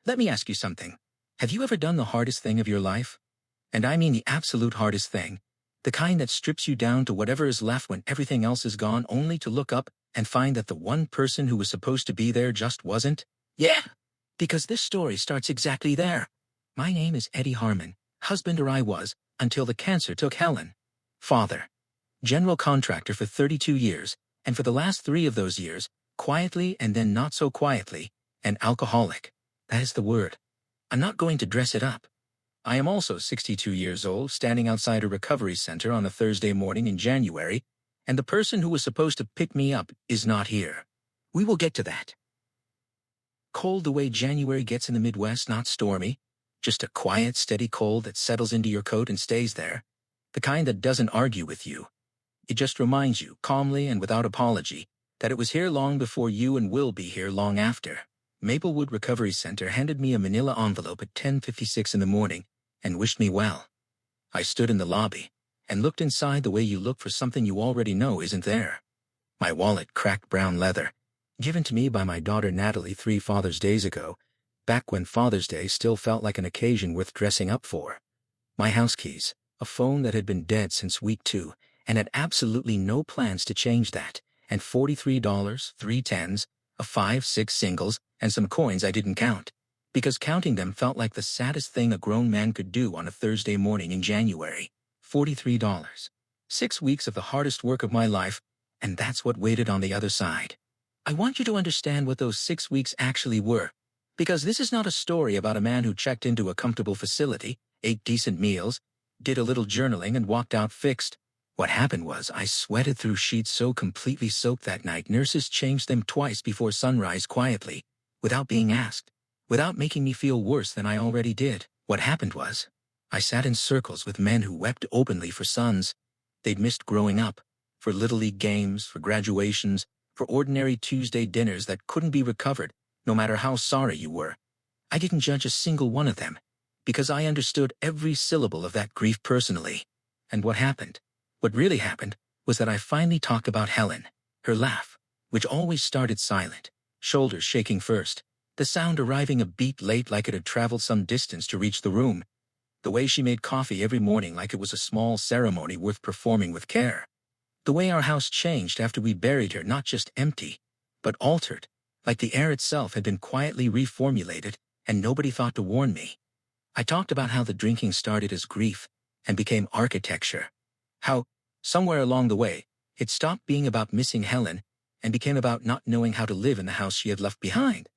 Let me ask you something. Have you ever done the hardest thing of your life? And I mean the absolute hardest thing. The kind that strips you down to whatever is left when everything else is gone, only to look up and find that the one person who was supposed to be there just wasn't? Yeah! Because this story starts exactly there. My name is Eddie Harmon, husband or I was, until the cancer took Helen. Father. General contractor for 32 years, and for the last 3 of those years, quietly and then not so quietly, an alcoholic. That is the word. I'm not going to dress it up. I am also 62 years old, standing outside a recovery center on a Thursday morning in January, and the person who was supposed to pick me up is not here. We will get to that. Cold the way January gets in the Midwest, not stormy. Just a quiet, steady cold that settles into your coat and stays there. The kind that doesn't argue with you. It just reminds you, calmly and without apology, that it was here long before you and will be here long after. Maplewood Recovery Center handed me a manila envelope at 10:56 in the morning and wished me well. I stood in the lobby and looked inside the way you look for something you already know isn't there. My wallet, cracked brown leather, given to me by my daughter Natalie 3 Father's Days ago, back when Father's Day still felt like an occasion worth dressing up for. My house keys, a phone that had been dead since week 2 and had absolutely no plans to change that, and $43, 3 tens, a 5, 6 singles, and some coins I didn't count, because counting them felt like the saddest thing a grown man could do on a Thursday morning in January. $43. 6 weeks of the hardest work of my life, and that's what waited on the other side. I want you to understand what those 6 weeks actually were, because this is not a story about a man who checked into a comfortable facility, ate decent meals, did a little journaling and walked out fixed. What happened was I sweated through sheets so completely soaked that night nurses changed them twice before sunrise quietly, without being asked, without making me feel worse than I already did. What happened was, I sat in circles with men who wept openly for sons they'd missed growing up, for Little League games, for graduations, for ordinary Tuesday dinners that couldn't be recovered, no matter how sorry you were. I didn't judge a single one of them, because I understood every syllable of that grief personally. And what happened? What really happened was that I finally talked about Helen, her laugh, which always started silent, shoulders shaking first, the sound arriving a beat late like it had traveled some distance to reach the room, the way she made coffee every morning like it was a small ceremony worth performing with care, the way our house changed after we buried her, not just empty, but altered, like the air itself had been quietly reformulated and nobody thought to warn me. I talked about how the drinking started as grief and became architecture. How, somewhere along the way, it stopped being about missing Helen and became about not knowing how to live in the house she had left behind.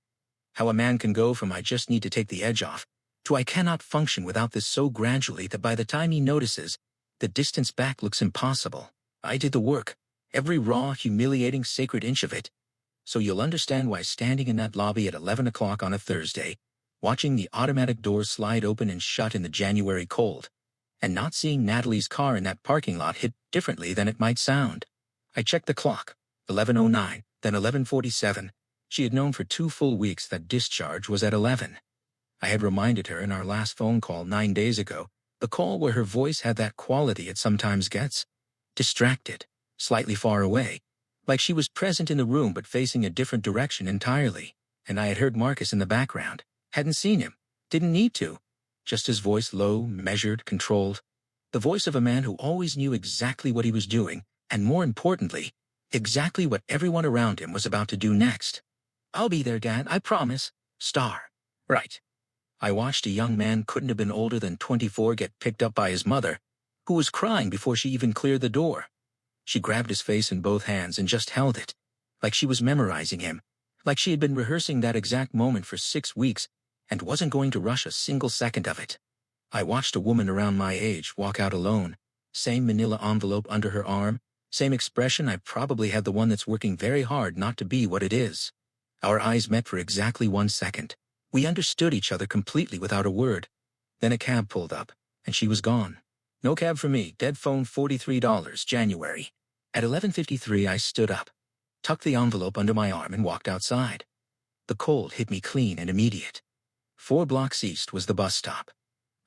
How a man can go from I just need to take the edge off to I cannot function without this so gradually that by the time he notices, the distance back looks impossible. I did the work, every raw, humiliating, sacred inch of it. So you'll understand why standing in that lobby at 11 o'clock on a Thursday, watching the automatic doors slide open and shut in the January cold, and not seeing Natalie's car in that parking lot hit differently than it might sound. I checked the clock, 11:09, then 11:47. She had known for 2 full weeks that discharge was at 11. I had reminded her in our last phone call 9 days ago, the call where her voice had that quality it sometimes gets. Distracted, slightly far away, like she was present in the room but facing a different direction entirely. And I had heard Marcus in the background, hadn't seen him, didn't need to. Just his voice low, measured, controlled. The voice of a man who always knew exactly what he was doing, and more importantly, exactly what everyone around him was about to do next. I'll be there, Dad, I promise. Star. Right. I watched a young man couldn't have been older than 24 get picked up by his mother, who was crying before she even cleared the door. She grabbed his face in both hands and just held it, like she was memorizing him, like she had been rehearsing that exact moment for 6 weeks and wasn't going to rush a single second of it. I watched a woman around my age walk out alone, same manila envelope under her arm, same expression. I probably had the one that's working very hard not to be what it is. Our eyes met for exactly 1 second. We understood each other completely without a word. Then a cab pulled up, and she was gone. No cab for me, dead phone, $43, January. At 11:53 I stood up, tucked the envelope under my arm and walked outside. The cold hit me clean and immediate. 4 blocks east was the bus stop.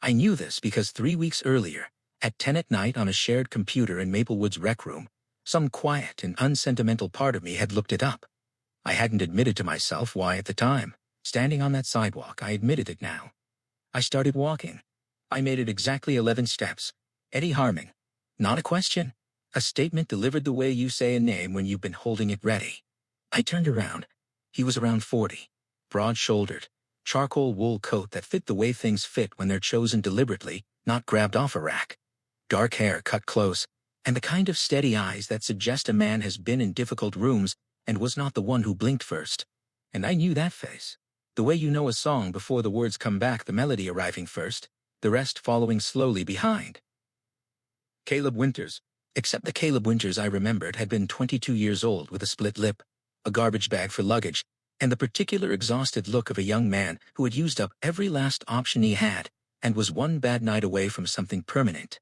I knew this because 3 weeks earlier, at 10 at night on a shared computer in Maplewood's rec room, some quiet and unsentimental part of me had looked it up. I hadn't admitted to myself why at the time. Standing on that sidewalk, I admitted it now. I started walking. I made it exactly 11 steps. Eddie Harmon. Not a question. A statement delivered the way you say a name when you've been holding it ready. I turned around. He was around 40. Broad-shouldered. Charcoal wool coat that fit the way things fit when they're chosen deliberately, not grabbed off a rack. Dark hair cut close, and the kind of steady eyes that suggest a man has been in difficult rooms and was not the one who blinked first. And I knew that face. The way you know a song before the words come back, the melody arriving first, the rest following slowly behind. Caleb Winters. Except the Caleb Winters I remembered had been 22 years old with a split lip, a garbage bag for luggage, and the particular exhausted look of a young man who had used up every last option he had and was one bad night away from something permanent.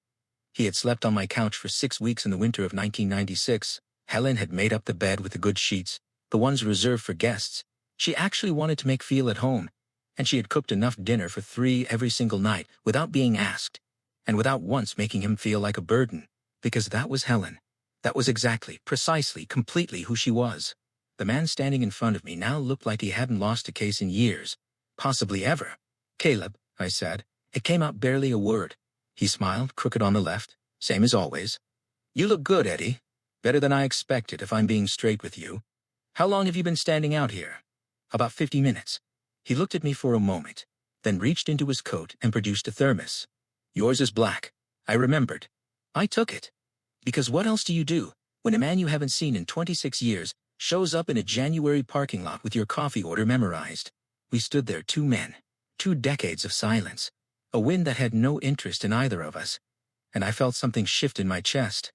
He had slept on my couch for 6 weeks in the winter of 1996. Helen had made up the bed with the good sheets, the ones reserved for guests. She actually wanted to make feel at home, and she had cooked enough dinner for 3 every single night without being asked, and without once making him feel like a burden, because that was Helen. That was exactly, precisely, completely who she was. The man standing in front of me now looked like he hadn't lost a case in years, possibly ever. "Caleb," I said. It came out barely a word. He smiled, crooked on the left, same as always. "You look good, Eddie. Better than I expected, if I'm being straight with you. How long have you been standing out here?" "About 50 minutes. He looked at me for a moment, then reached into his coat and produced a thermos. "Yours is black." I remembered. I took it. Because what else do you do when a man you haven't seen in 26 years shows up in a January parking lot with your coffee order memorized? We stood there, 2 men, 2 decades of silence, a wind that had no interest in either of us, and I felt something shift in my chest.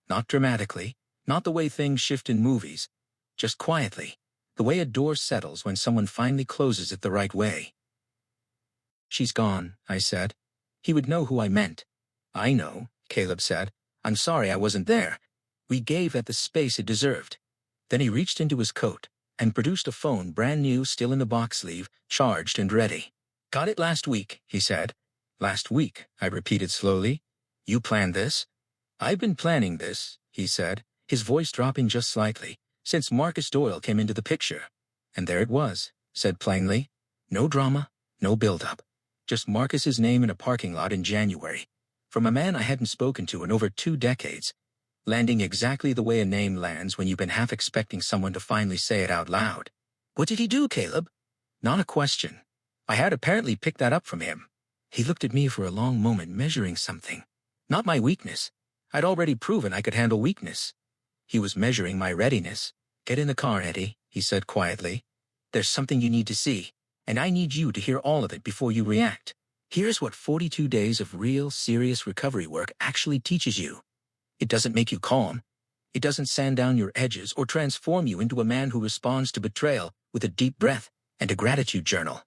Not dramatically, not the way things shift in movies, just quietly, the way a door settles when someone finally closes it the right way. "She's gone," I said. He would know who I meant. "I know," Caleb said. "I'm sorry I wasn't there." We gave at the space it deserved. Then he reached into his coat and produced a phone, brand new, still in the box sleeve, charged and ready. "Got it last week," he said. "Last week," I repeated slowly. "You planned this?" "I've been planning this," he said, his voice dropping just slightly, "since Marcus Doyle came into the picture." And there it was, said plainly. No drama, no build-up. Just Marcus's name in a parking lot in January. From a man I hadn't spoken to in over 2 decades. Landing exactly the way a name lands when you've been half expecting someone to finally say it out loud. "What did he do, Caleb?" Not a question. I had apparently picked that up from him. He looked at me for a long moment, measuring something. Not my weakness. I'd already proven I could handle weakness. He was measuring my readiness. "Get in the car, Eddie," he said quietly. "There's something you need to see, and I need you to hear all of it before you react. Here's what 42 days of real, serious recovery work actually teaches you. It doesn't make you calm. It doesn't sand down your edges or transform you into a man who responds to betrayal with a deep breath and a gratitude journal.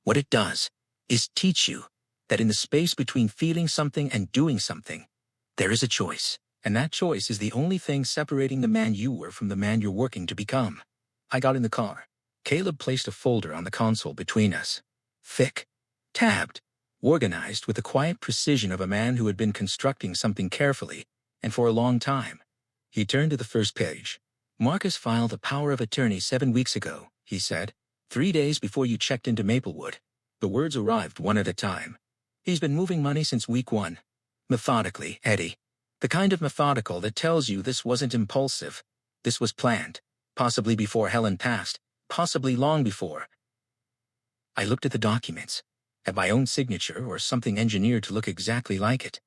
What it does is teach you that in the space between feeling something and doing something, there is a choice, and that choice is the only thing separating the man you were from the man you're working to become." I got in the car. Caleb placed a folder on the console between us. Thick, tabbed, organized with the quiet precision of a man who had been constructing something carefully and for a long time. He turned to the first page. "Marcus filed a power of attorney 7 weeks ago," he said, 3 days before you checked into Maplewood." The words arrived one at a time. "He's been moving money since week 1. Methodically, Eddie. The kind of methodical that tells you this wasn't impulsive. This was planned. Possibly before Helen passed. Possibly long before." I looked at the documents. At my own signature or something engineered to look exactly like it.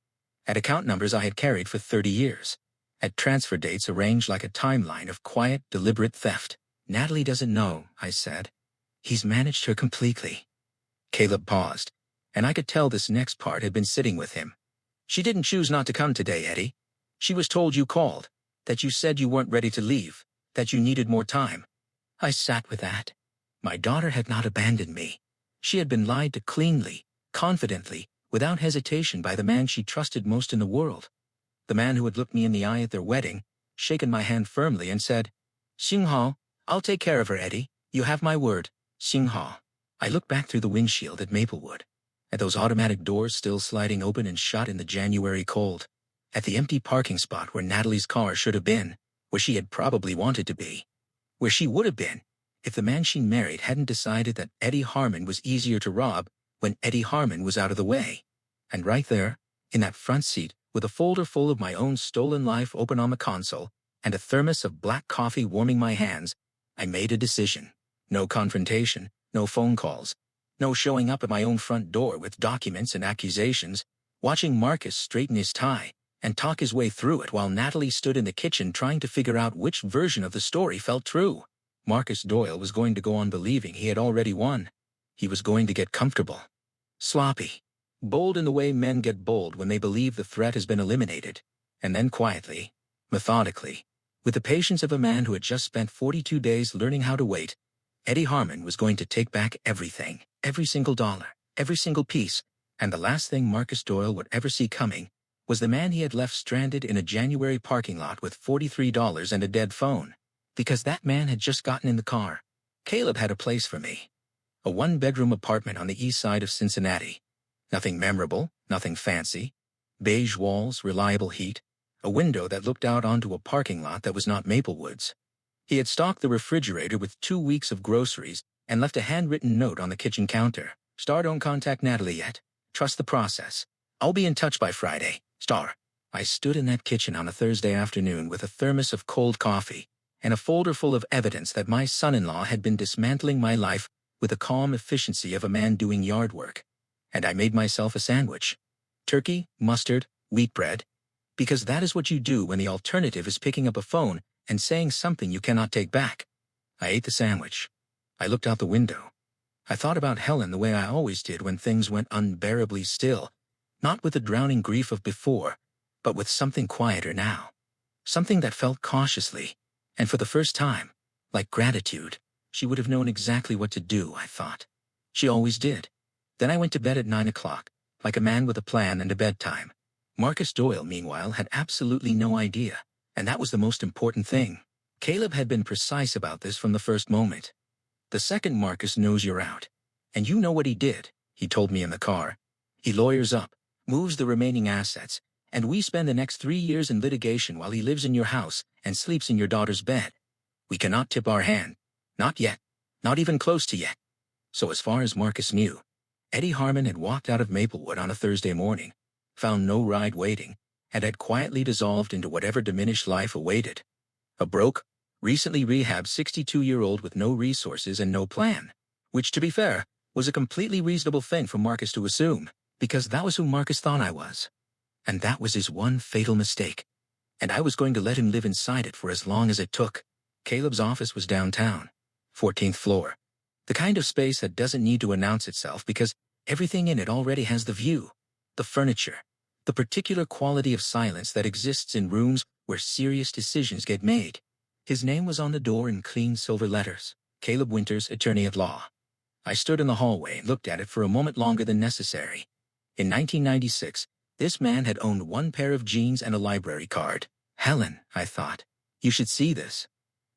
At account numbers I had carried for 30 years. At transfer dates arranged like a timeline of quiet, deliberate theft. "Natalie doesn't know," I said. "He's managed her completely." Caleb paused, and I could tell this next part had been sitting with him. "She didn't choose not to come today, Eddie. She was told you called, that you said you weren't ready to leave, that you needed more time." I sat with that. My daughter had not abandoned me. She had been lied to cleanly, confidently, without hesitation by the man she trusted most in the world. The man who had looked me in the eye at their wedding, shaken my hand firmly and said, "Xinghao, I'll take care of her, Eddie. You have my word, Xinghao." I looked back through the windshield at Maplewood, at those automatic doors still sliding open and shut in the January cold, at the empty parking spot where Natalie's car should have been, where she had probably wanted to be, where she would have been, if the man she married hadn't decided that Eddie Harmon was easier to rob when Eddie Harmon was out of the way. And right there, in that front seat, with a folder full of my own stolen life open on the console, and a thermos of black coffee warming my hands, I made a decision. No confrontation, no phone calls, no showing up at my own front door with documents and accusations, watching Marcus straighten his tie and talk his way through it while Natalie stood in the kitchen trying to figure out which version of the story felt true. Marcus Doyle was going to go on believing he had already won. He was going to get comfortable. Sloppy. Bold in the way men get bold when they believe the threat has been eliminated. And then quietly, methodically, with the patience of a man who had just spent 42 days learning how to wait, Eddie Harmon was going to take back everything, every single dollar, every single piece, and the last thing Marcus Doyle would ever see coming was the man he had left stranded in a January parking lot with $43 and a dead phone. Because that man had just gotten in the car. Caleb had a place for me. A one-bedroom apartment on the east side of Cincinnati. Nothing memorable, nothing fancy. Beige walls, reliable heat. A window that looked out onto a parking lot that was not Maplewoods. He had stocked the refrigerator with 2 weeks of groceries and left a handwritten note on the kitchen counter. Star, don't contact Natalie yet. Trust the process. I'll be in touch by Friday. Star. I stood in that kitchen on a Thursday afternoon with a thermos of cold coffee and a folder full of evidence that my son-in-law had been dismantling my life with the calm efficiency of a man doing yard work. And I made myself a sandwich. Turkey, mustard, wheat bread. Because that is what you do when the alternative is picking up a phone and saying something you cannot take back. I ate the sandwich. I looked out the window. I thought about Helen the way I always did when things went unbearably still, not with the drowning grief of before, but with something quieter now. Something that felt cautiously, and for the first time, like gratitude. She would have known exactly what to do, I thought. She always did. Then I went to bed at 9 o'clock, like a man with a plan and a bedtime. Marcus Doyle, meanwhile, had absolutely no idea, and that was the most important thing. Caleb had been precise about this from the first moment. The second Marcus knows you're out. And you know what he did, he told me in the car. He lawyers up, moves the remaining assets, and we spend the next 3 years in litigation while he lives in your house and sleeps in your daughter's bed. We cannot tip our hand. Not yet. Not even close to yet. So as far as Marcus knew, Eddie Harmon had walked out of Maplewood on a Thursday morning, found no ride waiting, and had quietly dissolved into whatever diminished life awaited. A broke, recently rehabbed 62-year-old with no resources and no plan. Which, to be fair, was a completely reasonable thing for Marcus to assume, because that was who Marcus thought I was. And that was his one fatal mistake. And I was going to let him live inside it for as long as it took. Caleb's office was downtown, 14th floor. The kind of space that doesn't need to announce itself because everything in it already has the view, the furniture, the particular quality of silence that exists in rooms where serious decisions get made. His name was on the door in clean silver letters, Caleb Winters, attorney at law. I stood in the hallway and looked at it for a moment longer than necessary. In 1996, this man had owned one pair of jeans and a library card. Helen, I thought, you should see this.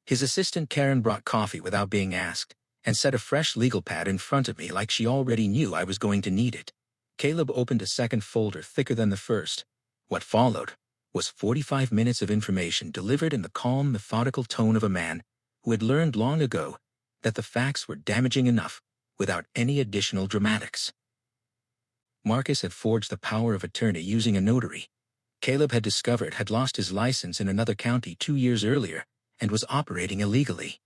His assistant Karen brought coffee without being asked, and set a fresh legal pad in front of me like she already knew I was going to need it. Caleb opened a second folder thicker than the first. What followed was 45 minutes of information delivered in the calm, methodical tone of a man who had learned long ago that the facts were damaging enough without any additional dramatics. Marcus had forged the power of attorney using a notary. Caleb had discovered had lost his license in another county 2 years earlier and was operating illegally.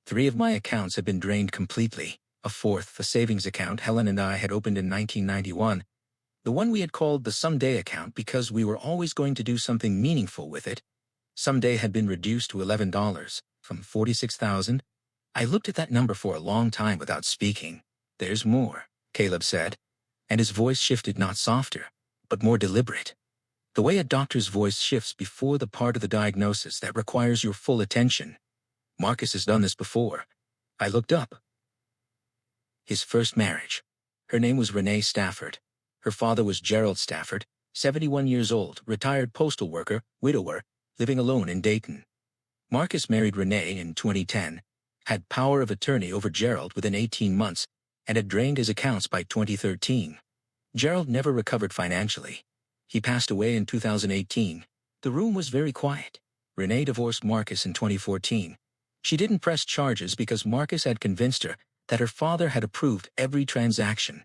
3 of my accounts had been drained completely. A fourth, a savings account Helen and I had opened in 1991, the one we had called the Someday account because we were always going to do something meaningful with it. Someday had been reduced to $11 from $46,000. I looked at that number for a long time without speaking. There's more, Caleb said, and his voice shifted not softer, but more deliberate. The way a doctor's voice shifts before the part of the diagnosis that requires your full attention. Marcus has done this before. I looked up. His first marriage. Her name was Renee Stafford. Her father was Gerald Stafford, 71 years old, retired postal worker, widower, living alone in Dayton. Marcus married Renee in 2010, had power of attorney over Gerald within 18 months, and had drained his accounts by 2013. Gerald never recovered financially. He passed away in 2018. The room was very quiet. Renee divorced Marcus in 2014. She didn't press charges because Marcus had convinced her that her father had approved every transaction.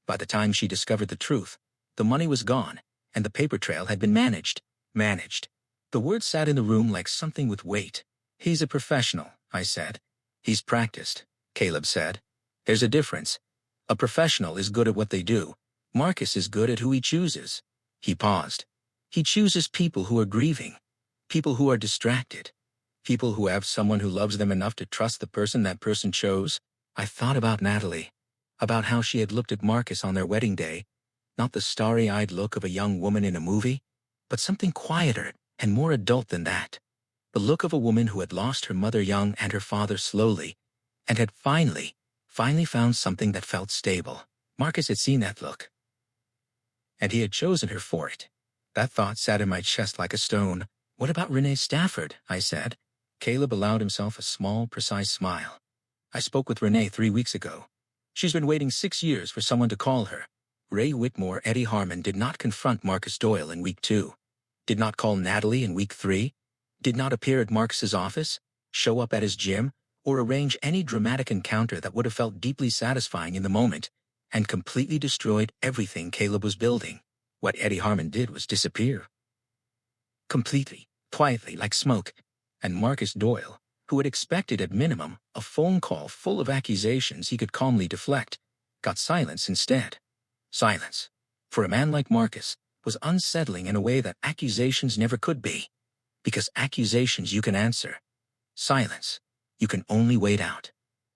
By the time she discovered the truth, the money was gone, and the paper trail had been managed. Managed. The word sat in the room like something with weight. He's a professional, I said. He's practiced, Caleb said. There's a difference. A professional is good at what they do. Marcus is good at who he chooses. He paused. He chooses people who are grieving, people who are distracted, people who have someone who loves them enough to trust the person that person chose. I thought about Natalie, about how she had looked at Marcus on their wedding day, not the starry-eyed look of a young woman in a movie, but something quieter and more adult than that. The look of a woman who had lost her mother young and her father slowly, and had finally found something that felt stable. Marcus had seen that look, and he had chosen her for it. That thought sat in my chest like a stone. What about Renee Stafford? I said. Caleb allowed himself a small, precise smile. I spoke with Renee 3 weeks ago. She's been waiting 6 years for someone to call her. Ray Whitmore, Eddie Harmon did not confront Marcus Doyle in week 2. Did not call Natalie in week 3. Did not appear at Marcus's office, show up at his gym, or arrange any dramatic encounter that would have felt deeply satisfying in the moment, and completely destroyed everything Caleb was building. What Eddie Harmon did was disappear. Completely, quietly, like smoke. And Marcus Doyle, who had expected at minimum a phone call full of accusations he could calmly deflect, got silence instead. Silence, for a man like Marcus, was unsettling in a way that accusations never could be. Because accusations you can answer. Silence, you can only wait out.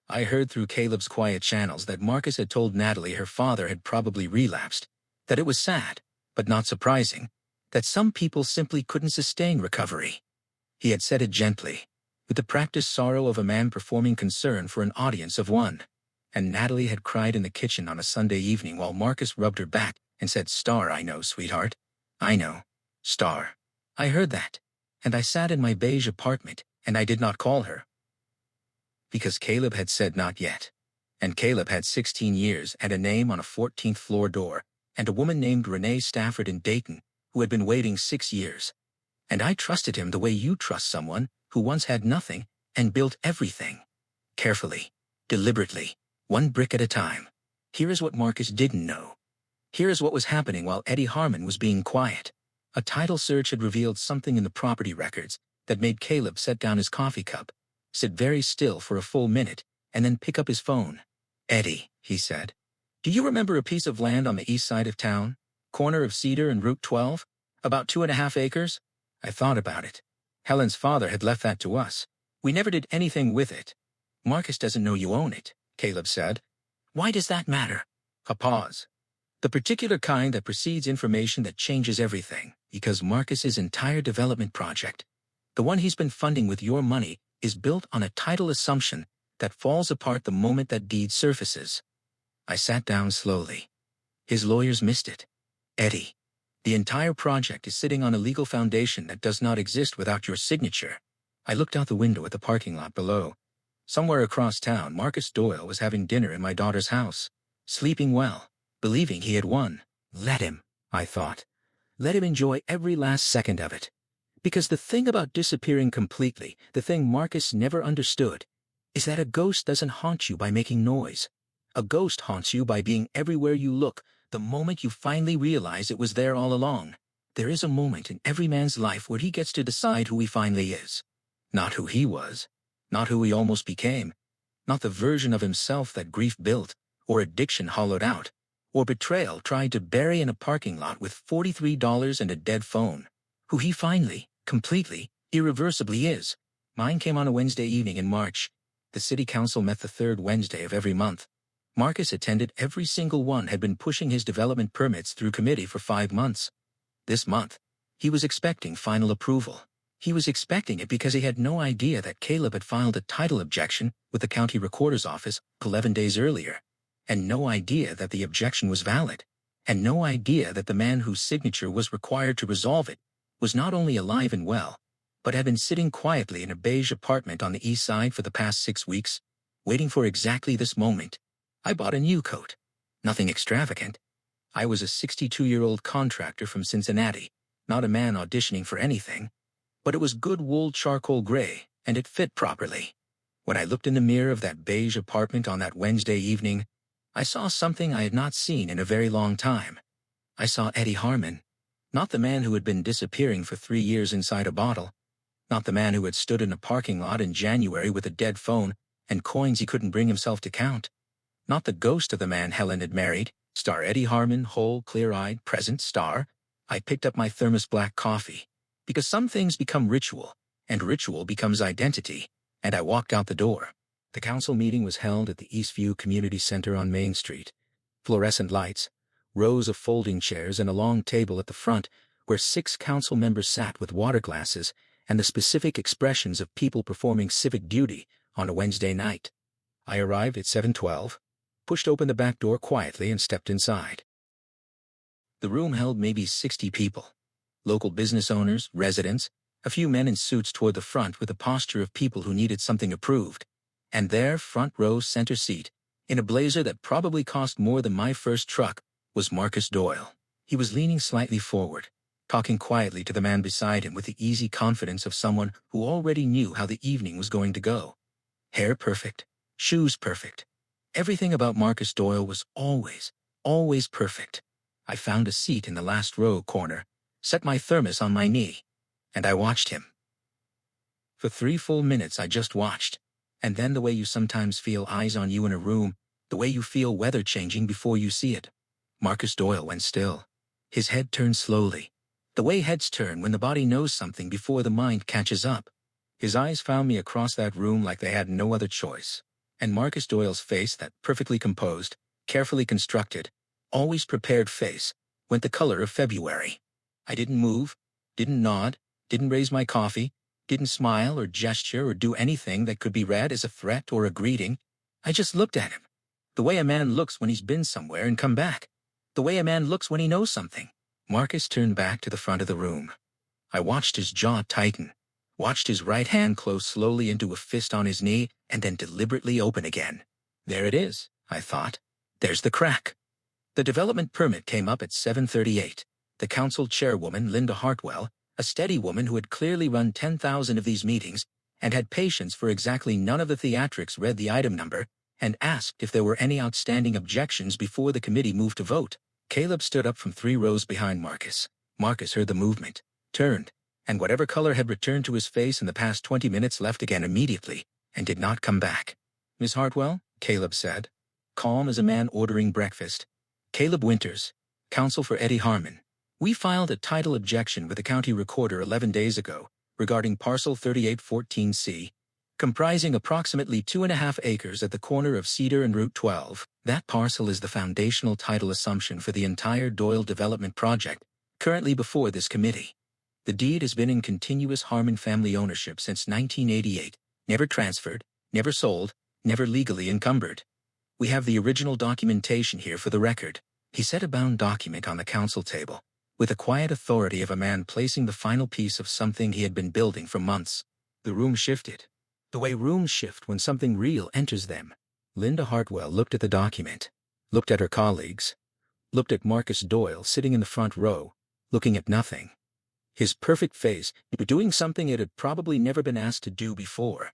I heard through Caleb's quiet channels that Marcus had told Natalie her father had probably relapsed, that it was sad, but not surprising, that some people simply couldn't sustain recovery. He had said it gently, with the practiced sorrow of a man performing concern for an audience of one. And Natalie had cried in the kitchen on a Sunday evening while Marcus rubbed her back and said, "Star, I know, sweetheart. I know. Star." I heard that, and I sat in my beige apartment, and I did not call her. Because Caleb had said not yet. And Caleb had 16 years and a name on a 14th floor door, and a woman named Renee Stafford in Dayton, who had been waiting 6 years. And I trusted him the way you trust someone who once had nothing and built everything. Carefully, deliberately, one brick at a time. Here is what Marcus didn't know. Here is what was happening while Eddie Harmon was being quiet. A title search had revealed something in the property records that made Caleb set down his coffee cup, sit very still for a full minute, and then pick up his phone. "Eddie," he said, "do you remember a piece of land on the east side of town? Corner of Cedar and Route 12? About 2.5 acres? I thought about it. Helen's father had left that to us. We never did anything with it." "Marcus doesn't know you own it," Caleb said. "Why does that matter?" A pause. The particular kind that precedes information that changes everything, because Marcus's entire development project, the one he's been funding with your money, is built on a title assumption that falls apart the moment that deed surfaces. I sat down slowly. His lawyers missed it. "Eddie, the entire project is sitting on a legal foundation that does not exist without your signature." I looked out the window at the parking lot below. Somewhere across town, Marcus Doyle was having dinner in my daughter's house, sleeping well, believing he had won. Let him, I thought. Let him enjoy every last second of it. Because the thing about disappearing completely, the thing Marcus never understood, is that a ghost doesn't haunt you by making noise. A ghost haunts you by being everywhere you look, the moment you finally realize it was there all along. There is a moment in every man's life where he gets to decide who he finally is. Not who he was, not who he almost became, not the version of himself that grief built, or addiction hollowed out, or betrayal tried to bury in a parking lot with $43 and a dead phone. Who he finally, completely, irreversibly is. Mine came on a Wednesday evening in March. The city council met the third Wednesday of every month. Marcus attended every single one, had been pushing his development permits through committee for 5 months. This month, he was expecting final approval. He was expecting it because he had no idea that Caleb had filed a title objection with the county recorder's office 11 days earlier, and no idea that the objection was valid, and no idea that the man whose signature was required to resolve it was not only alive and well, but had been sitting quietly in a beige apartment on the east side for the past 6 weeks, waiting for exactly this moment. I bought a new coat. Nothing extravagant. I was a 62-year-old contractor from Cincinnati, not a man auditioning for anything. But it was good wool charcoal gray, and it fit properly. When I looked in the mirror of that beige apartment on that Wednesday evening, I saw something I had not seen in a very long time. I saw Eddie Harmon, not the man who had been disappearing for 3 years inside a bottle, not the man who had stood in a parking lot in January with a dead phone and coins he couldn't bring himself to count, not the ghost of the man Helen had married, star Eddie Harmon, whole, clear-eyed, present star. I picked up my thermos black coffee, because some things become ritual, and ritual becomes identity, and I walked out the door. The council meeting was held at the Eastview Community Center on Main Street. Fluorescent lights, rows of folding chairs, and a long table at the front where 6 council members sat with water glasses and the specific expressions of people performing civic duty on a Wednesday night. I arrived at 7:12, pushed open the back door quietly, and stepped inside. The room held maybe 60 people. Local business owners, residents, a few men in suits toward the front with the posture of people who needed something approved. And there, front row, center seat, in a blazer that probably cost more than my first truck, was Marcus Doyle. He was leaning slightly forward, talking quietly to the man beside him with the easy confidence of someone who already knew how the evening was going to go. Hair perfect, shoes perfect. Everything about Marcus Doyle was always, always perfect. I found a seat in the last row corner, set my thermos on my knee, and I watched him. For 3 full minutes I just watched, and then the way you sometimes feel eyes on you in a room, the way you feel weather changing before you see it. Marcus Doyle went still. His head turned slowly, the way heads turn when the body knows something before the mind catches up. His eyes found me across that room like they had no other choice. And Marcus Doyle's face, that perfectly composed, carefully constructed, always prepared face, went the color of February. I didn't move, didn't nod, didn't raise my coffee, didn't smile or gesture or do anything that could be read as a threat or a greeting. I just looked at him. The way a man looks when he's been somewhere and come back. The way a man looks when he knows something. Marcus turned back to the front of the room. I watched his jaw tighten, watched his right hand close slowly into a fist on his knee and then deliberately open again. There it is, I thought. There's the crack. The development permit came up at 7:38. The council chairwoman, Linda Hartwell, a steady woman who had clearly run 10,000 of these meetings and had patience for exactly none of the theatrics, read the item number and asked if there were any outstanding objections before the committee moved to vote. Caleb stood up from 3 rows behind Marcus. Marcus heard the movement, turned, and whatever color had returned to his face in the past 20 minutes left again immediately and did not come back. "Miss Hartwell," Caleb said, calm as a man ordering breakfast. "Caleb Winters, counsel for Eddie Harmon. We filed a title objection with the county recorder 11 days ago regarding parcel 3814C, comprising approximately 2.5 acres at the corner of Cedar and Route 12. That parcel is the foundational title assumption for the entire Doyle development project, currently before this committee. The deed has been in continuous Harmon family ownership since 1988, never transferred, never sold, never legally encumbered. We have the original documentation here for the record." He set a bound document on the council table, with the quiet authority of a man placing the final piece of something he had been building for months. The room shifted, the way rooms shift when something real enters them. Linda Hartwell looked at the document, looked at her colleagues, looked at Marcus Doyle sitting in the front row, looking at nothing. His perfect face, doing something it had probably never been asked to do before.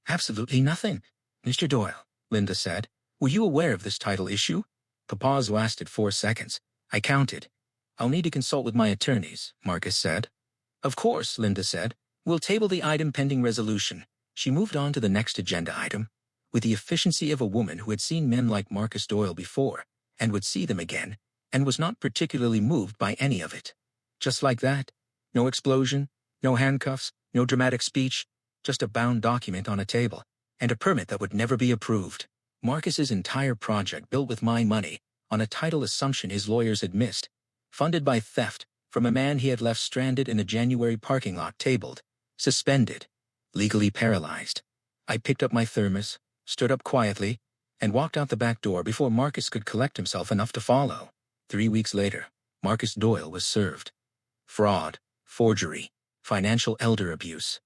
"Absolutely nothing, Mr. Doyle," Linda said. "Were you aware of this title issue?" The pause lasted 4 seconds. I counted. "I'll need to consult with my attorneys," Marcus said. "Of course," Linda said. "We'll table the item pending resolution." She moved on to the next agenda item, with the efficiency of a woman who had seen men like Marcus Doyle before, and would see them again, and was not particularly moved by any of it. Just like that. No explosion, no handcuffs, no dramatic speech, just a bound document on a table, and a permit that would never be approved. Marcus's entire project built with my money, on a title assumption his lawyers had missed, funded by theft from a man he had left stranded in a January parking lot, tabled, suspended, legally paralyzed. I picked up my thermos, stood up quietly, and walked out the back door before Marcus could collect himself enough to follow. 3 weeks later, Marcus Doyle was served. Fraud, forgery, financial elder abuse.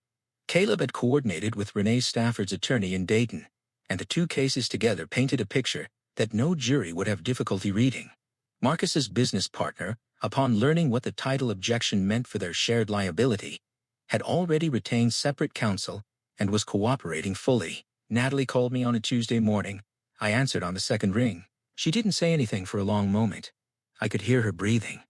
Caleb had coordinated with Renee Stafford's attorney in Dayton, and the 2 cases together painted a picture that no jury would have difficulty reading. Marcus's business partner, upon learning what the title objection meant for their shared liability, had already retained separate counsel and was cooperating fully. Natalie called me on a Tuesday morning. I answered on the second ring. She didn't say anything for a long moment. I could hear her breathing.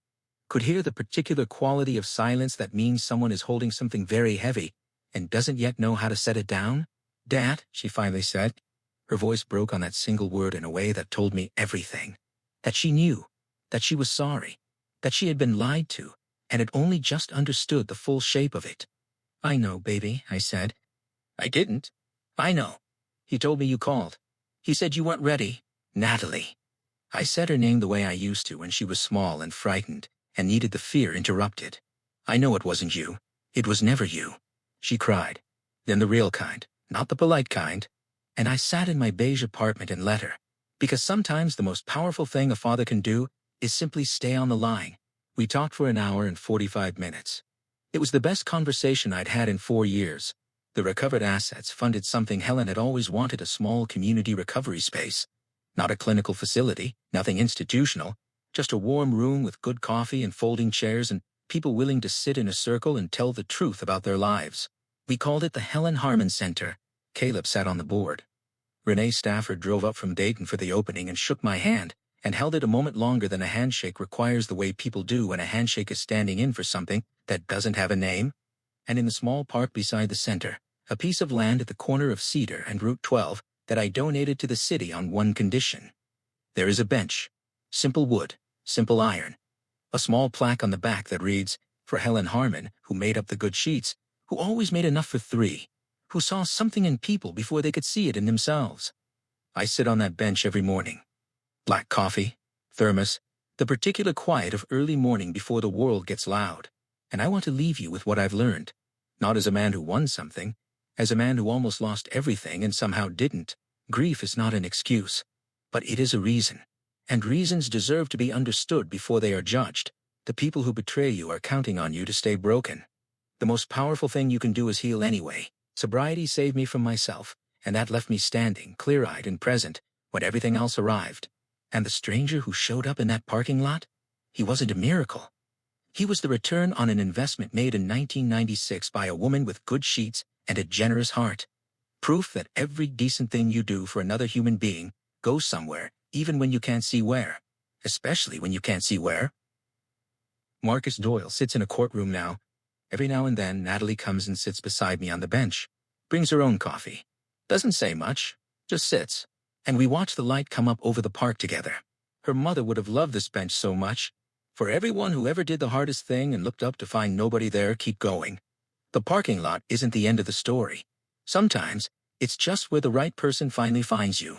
Could hear the particular quality of silence that means someone is holding something very heavy and doesn't yet know how to set it down. "Dad," she finally said. Her voice broke on that single word in a way that told me everything. That she knew. That she was sorry. That she had been lied to and had only just understood the full shape of it. "I know, baby," I said. "I didn't." "I know. He told me you called. He said you weren't ready." "Natalie." I said her name the way I used to when she was small and frightened and needed the fear interrupted. "I know it wasn't you. It was never you." She cried. Then the real kind, not the polite kind. And I sat in my beige apartment and let her. Because sometimes the most powerful thing a father can do is simply stay on the line. We talked for an hour and 45 minutes. It was the best conversation I'd had in 4 years. The recovered assets funded something Helen had always wanted: a small community recovery space. Not a clinical facility, nothing institutional, just a warm room with good coffee and folding chairs and people willing to sit in a circle and tell the truth about their lives. We called it the Helen Harmon Center. Caleb sat on the board. Renee Stafford drove up from Dayton for the opening and shook my hand, and held it a moment longer than a handshake requires, the way people do when a handshake is standing in for something that doesn't have a name. And in the small park beside the center, a piece of land at the corner of Cedar and Route 12 that I donated to the city on one condition. There is a bench. Simple wood, simple iron. A small plaque on the back that reads, "For Helen Harmon, who made up the good sheets, who always made enough for 3, who saw something in people before they could see it in themselves." I sit on that bench every morning. Black coffee, thermos, the particular quiet of early morning before the world gets loud. And I want to leave you with what I've learned. Not as a man who won something, as a man who almost lost everything and somehow didn't. Grief is not an excuse, but it is a reason. And reasons deserve to be understood before they are judged. The people who betray you are counting on you to stay broken. The most powerful thing you can do is heal anyway. Sobriety saved me from myself, and that left me standing, clear-eyed and present, when everything else arrived. And the stranger who showed up in that parking lot? He wasn't a miracle. He was the return on an investment made in 1996 by a woman with good sheets and a generous heart. Proof that every decent thing you do for another human being goes somewhere, even when you can't see where. Especially when you can't see where. Marcus Doyle sits in a courtroom now. Every now and then, Natalie comes and sits beside me on the bench. Brings her own coffee. Doesn't say much, just sits. And we watch the light come up over the park together. Her mother would have loved this bench so much. For everyone who ever did the hardest thing and looked up to find nobody there, keep going. The parking lot isn't the end of the story. Sometimes, it's just where the right person finally finds you.